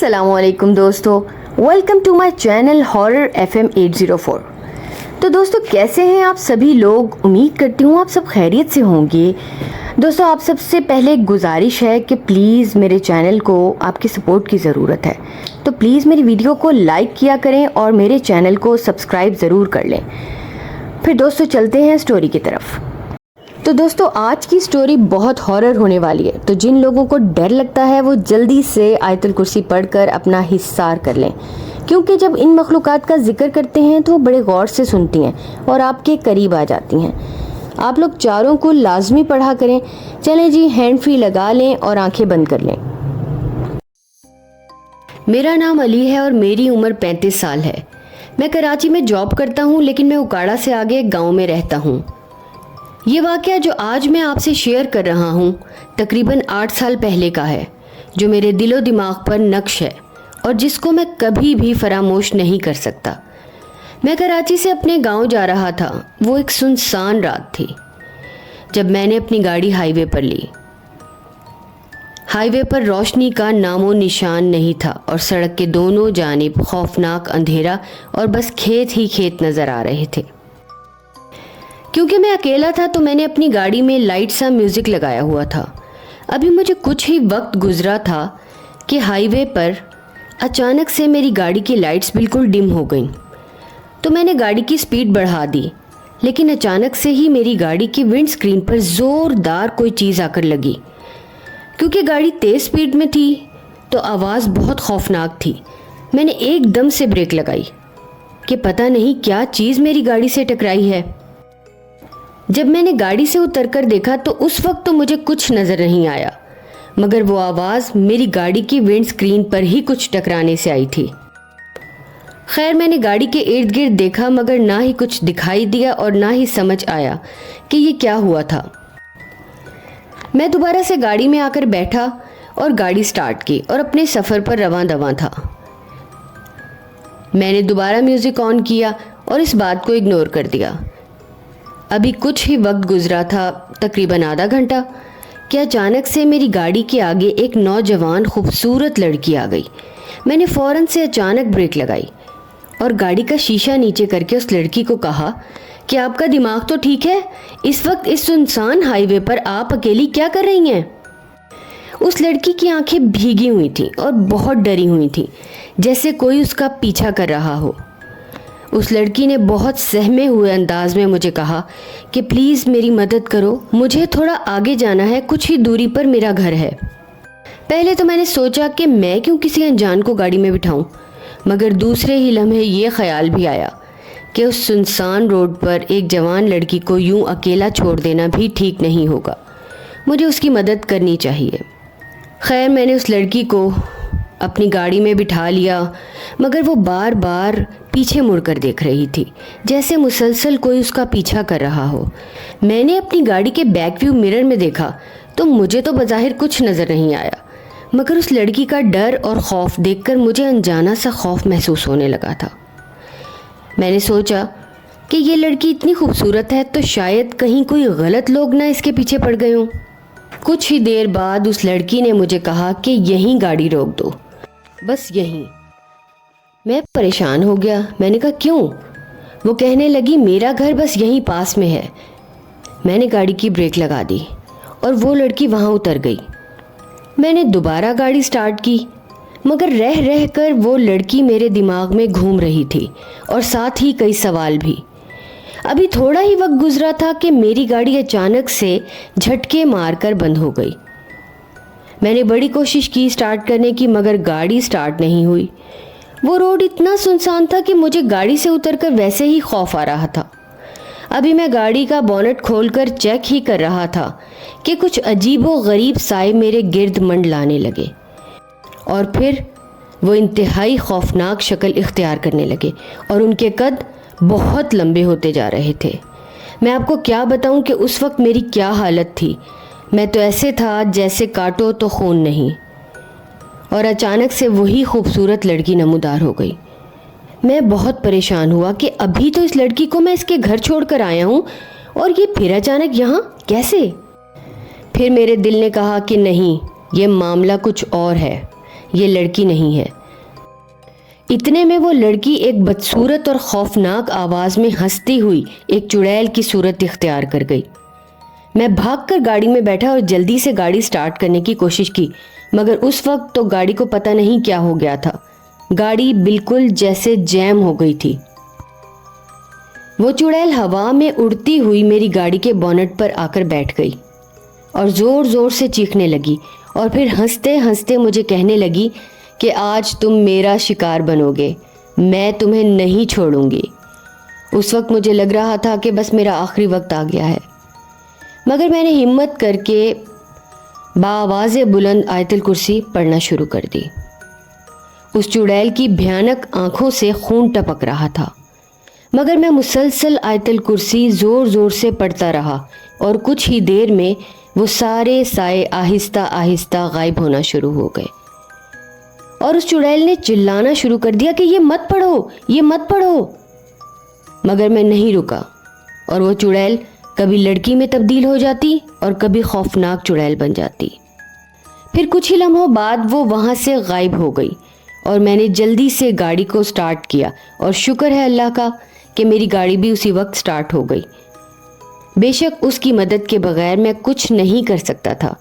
अस्सलाम वालेकुम दोस्तों, welcome to my channel horror FM 804। तो दोस्तों कैसे हैं आप सभी लोग। उम्मीद करती हूँ आप सब खैरियत से होंगे। दोस्तों आप सबसे पहले एक गुजारिश है कि प्लीज़ मेरे चैनल को आपकी सपोर्ट की ज़रूरत है, तो प्लीज़ मेरी वीडियो को लाइक किया करें और मेरे चैनल को सब्सक्राइब ज़रूर कर लें। फिर दोस्तों चलते हैं स्टोरी की तरफ। तो दोस्तों आज की स्टोरी बहुत हॉरर होने वाली है, तो जिन लोगों को डर लगता है वो जल्दी से आयतुल कुर्सी पढ़कर अपना हिस्सार कर लें, क्योंकि जब इन मखलूक़ात का जिक्र करते हैं तो बड़े गौर से सुनती हैं और आपके करीब आ जाती हैं। आप लोग चारों को लाजमी पढ़ा करें। चलें जी, हैंड फ्री लगा लें और आंखें बंद कर लें। मेरा नाम अली है और मेरी उम्र 35 साल है। मैं कराची में जॉब करता हूँ, लेकिन मैं उकाड़ा से आगे एक गाँव में रहता हूँ। ये वाक़या जो आज मैं आपसे शेयर कर रहा हूँ तकरीबन 8 साल पहले का है, जो मेरे दिलो दिमाग पर नक्श है और जिसको मैं कभी भी फरामोश नहीं कर सकता। मैं कराची से अपने गांव जा रहा था। वो एक सुनसान रात थी जब मैंने अपनी गाड़ी हाईवे पर ली। हाईवे पर रोशनी का नामो निशान नहीं था और सड़क के दोनों जानिब खौफनाक अंधेरा और बस खेत ही खेत नज़र आ रहे थे। क्योंकि मैं अकेला था तो मैंने अपनी गाड़ी में लाइट सा म्यूज़िक लगाया हुआ था। अभी मुझे कुछ ही वक्त गुजरा था कि हाईवे पर अचानक से मेरी गाड़ी की लाइट्स बिल्कुल डिम हो गईं। तो मैंने गाड़ी की स्पीड बढ़ा दी, लेकिन अचानक से ही मेरी गाड़ी की विंड स्क्रीन पर ज़ोरदार कोई चीज़ आकर लगी। क्योंकि गाड़ी तेज़ स्पीड में थी तो आवाज़ बहुत खौफनाक थी। मैंने एकदम से ब्रेक लगाई कि पता नहीं क्या चीज़ मेरी गाड़ी से टकराई है। जब मैंने गाड़ी से उतरकर देखा तो उस वक्त तो मुझे कुछ नज़र नहीं आया, मगर वो आवाज़ मेरी गाड़ी की विंड स्क्रीन पर ही कुछ टकराने से आई थी। खैर मैंने गाड़ी के इर्द गिर्द देखा, मगर ना ही कुछ दिखाई दिया और ना ही समझ आया कि ये क्या हुआ था। मैं दोबारा से गाड़ी में आकर बैठा और गाड़ी स्टार्ट की और अपने सफ़र पर रवां दवां था। मैंने दोबारा म्यूज़िक ऑन किया और इस बात को इग्नोर कर दिया। अभी कुछ ही वक्त गुजरा था, तकरीबन आधा घंटा, कि अचानक से मेरी गाड़ी के आगे एक नौजवान खूबसूरत लड़की आ गई। मैंने फ़ौरन से अचानक ब्रेक लगाई और गाड़ी का शीशा नीचे करके उस लड़की को कहा कि आपका दिमाग तो ठीक है, इस वक्त इस सुनसान हाईवे पर आप अकेली क्या कर रही हैं। उस लड़की की आंखें भीगी हुई थीं और बहुत डरी हुई थीं, जैसे कोई उसका पीछा कर रहा हो। उस लड़की ने बहुत सहमे हुए अंदाज में मुझे कहा कि प्लीज़ मेरी मदद करो, मुझे थोड़ा आगे जाना है, कुछ ही दूरी पर मेरा घर है। पहले तो मैंने सोचा कि मैं क्यों किसी अनजान को गाड़ी में बिठाऊं, मगर दूसरे ही लम्हे ये ख्याल भी आया कि उस सुनसान रोड पर एक जवान लड़की को यूं अकेला छोड़ देना भी ठीक नहीं होगा, मुझे उसकी मदद करनी चाहिए। खैर मैंने उस लड़की को अपनी गाड़ी में बिठा लिया, मगर वो बार बार पीछे मुड़कर देख रही थी, जैसे मुसलसल कोई उसका पीछा कर रहा हो। मैंने अपनी गाड़ी के बैक व्यू मिरर में देखा तो मुझे तो बज़ाहिर कुछ नज़र नहीं आया, मगर उस लड़की का डर और खौफ देखकर मुझे अनजाना सा खौफ महसूस होने लगा था। मैंने सोचा कि ये लड़की इतनी खूबसूरत है तो शायद कहीं कोई गलत लोग ना इसके पीछे पड़ गए हों। कुछ ही देर बाद उस लड़की ने मुझे कहा कि यहीं गाड़ी रोक दो, बस यहीं। मैं परेशान हो गया। मैंने कहा क्यों? वो कहने लगी मेरा घर बस यहीं पास में है। मैंने गाड़ी की ब्रेक लगा दी और वो लड़की वहाँ उतर गई। मैंने दोबारा गाड़ी स्टार्ट की, मगर रह रह कर वो लड़की मेरे दिमाग में घूम रही थी और साथ ही कई सवाल भी। अभी थोड़ा ही वक्त गुजरा था कि मेरी गाड़ी अचानक से झटके मारकर बंद हो गई। मैंने बड़ी कोशिश की स्टार्ट करने की, मगर गाड़ी स्टार्ट नहीं हुई। वो रोड इतना सुनसान था कि मुझे गाड़ी से उतरकर वैसे ही खौफ आ रहा था। अभी मैं गाड़ी का बोनट खोलकर चेक ही कर रहा था कि कुछ अजीबो गरीब साए मेरे गिर्द मंडलाने लगे और फिर वो इंतहाई खौफनाक शक्ल इख्तियार करने लगे और उनके कद बहुत लंबे होते जा रहे थे। मैं आपको क्या बताऊं कि उस वक्त मेरी क्या हालत थी। मैं तो ऐसे था जैसे काटो तो खून नहीं। और अचानक से वही खूबसूरत लड़की नमूदार हो गई। मैं बहुत परेशान हुआ कि अभी तो इस लड़की को मैं इसके घर छोड़कर आया हूँ और ये फिर अचानक यहाँ कैसे। फिर मेरे दिल ने कहा कि नहीं, ये मामला कुछ और है, یہ لڑکی نہیں ہے۔ اتنے میں وہ لڑکی ایک بدصورت اور خوفناک آواز میں ہنستی ہوئی ایک چڑیل کی صورت اختیار کر گئی۔ میں بھاگ کر گاڑی میں بیٹھا اور جلدی سے گاڑی سٹارٹ کرنے کی کوشش کی، مگر اس وقت تو گاڑی کو پتہ نہیں کیا ہو گیا تھا۔ گاڑی بالکل جیسے جیم ہو گئی تھی۔ وہ چڑیل ہوا میں اڑتی ہوئی میری گاڑی کے بونٹ پر آ کر بیٹھ گئی اور زور زور سے چیخنے لگی، اور پھر ہنستے ہنستے مجھے کہنے لگی کہ آج تم میرا شکار بنو گے، میں تمہیں نہیں چھوڑوں گی۔ اس وقت مجھے لگ رہا تھا کہ بس میرا آخری وقت آ گیا ہے، مگر میں نے ہمت کر کے بآواز بلند آیت الکرسی پڑھنا شروع کر دی۔ اس چڑیل کی بھیانک آنکھوں سے خون ٹپک رہا تھا، مگر میں مسلسل آیت الکرسی زور زور سے پڑھتا رہا، اور کچھ ہی دیر میں وہ سارے سائے آہستہ آہستہ غائب ہونا شروع ہو گئے، اور اس چڑیل نے چلانا شروع کر دیا کہ یہ مت پڑھو، یہ مت پڑھو۔ مگر میں نہیں رکا، اور وہ چڑیل کبھی لڑکی میں تبدیل ہو جاتی اور کبھی خوفناک چڑیل بن جاتی۔ پھر کچھ ہی لمحوں بعد وہ وہاں سے غائب ہو گئی، اور میں نے جلدی سے گاڑی کو سٹارٹ کیا، اور شکر ہے اللہ کا کہ میری گاڑی بھی اسی وقت سٹارٹ ہو گئی۔ بے شک اس کی مدد کے بغیر میں کچھ نہیں کر سکتا تھا۔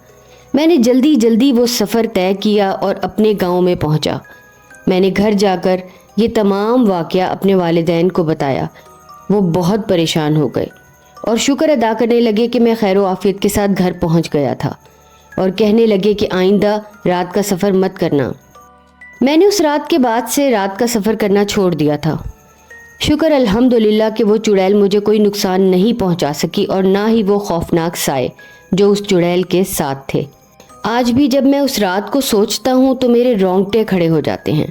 میں نے جلدی جلدی وہ سفر طے کیا اور اپنے گاؤں میں پہنچا۔ میں نے گھر جا کر یہ تمام واقعہ اپنے والدین کو بتایا۔ وہ بہت پریشان ہو گئے اور شکر ادا کرنے لگے کہ میں خیر و عافیت کے ساتھ گھر پہنچ گیا تھا، اور کہنے لگے کہ آئندہ رات کا سفر مت کرنا۔ میں نے اس رات کے بعد سے رات کا سفر کرنا چھوڑ دیا تھا۔ شکر الحمدللہ کہ وہ چڑیل مجھے کوئی نقصان نہیں پہنچا سکی، اور نہ ہی وہ خوفناک سائے جو اس چڑیل کے ساتھ تھے۔ آج بھی جب میں اس رات کو سوچتا ہوں تو میرے رونگٹے کھڑے ہو جاتے ہیں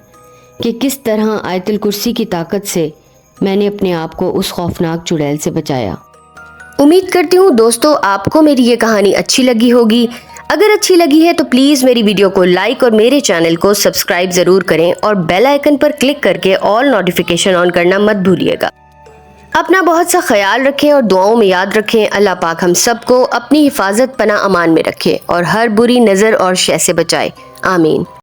کہ کس طرح آیت الکرسی کی طاقت سے میں نے اپنے آپ کو اس خوفناک چڑیل سے بچایا۔ امید کرتی ہوں دوستو آپ کو میری یہ کہانی اچھی لگی ہوگی۔ اگر اچھی لگی ہے تو پلیز میری ویڈیو کو لائک اور میرے چینل کو سبسکرائب ضرور کریں، اور بیل آئیکن پر کلک کر کے آل نوٹیفیکیشن آن کرنا مت بھولیے گا۔ اپنا بہت سا خیال رکھیں اور دعاؤں میں یاد رکھیں۔ اللہ پاک ہم سب کو اپنی حفاظت پناہ امان میں رکھے اور ہر بری نظر اور شے سے بچائے، آمین۔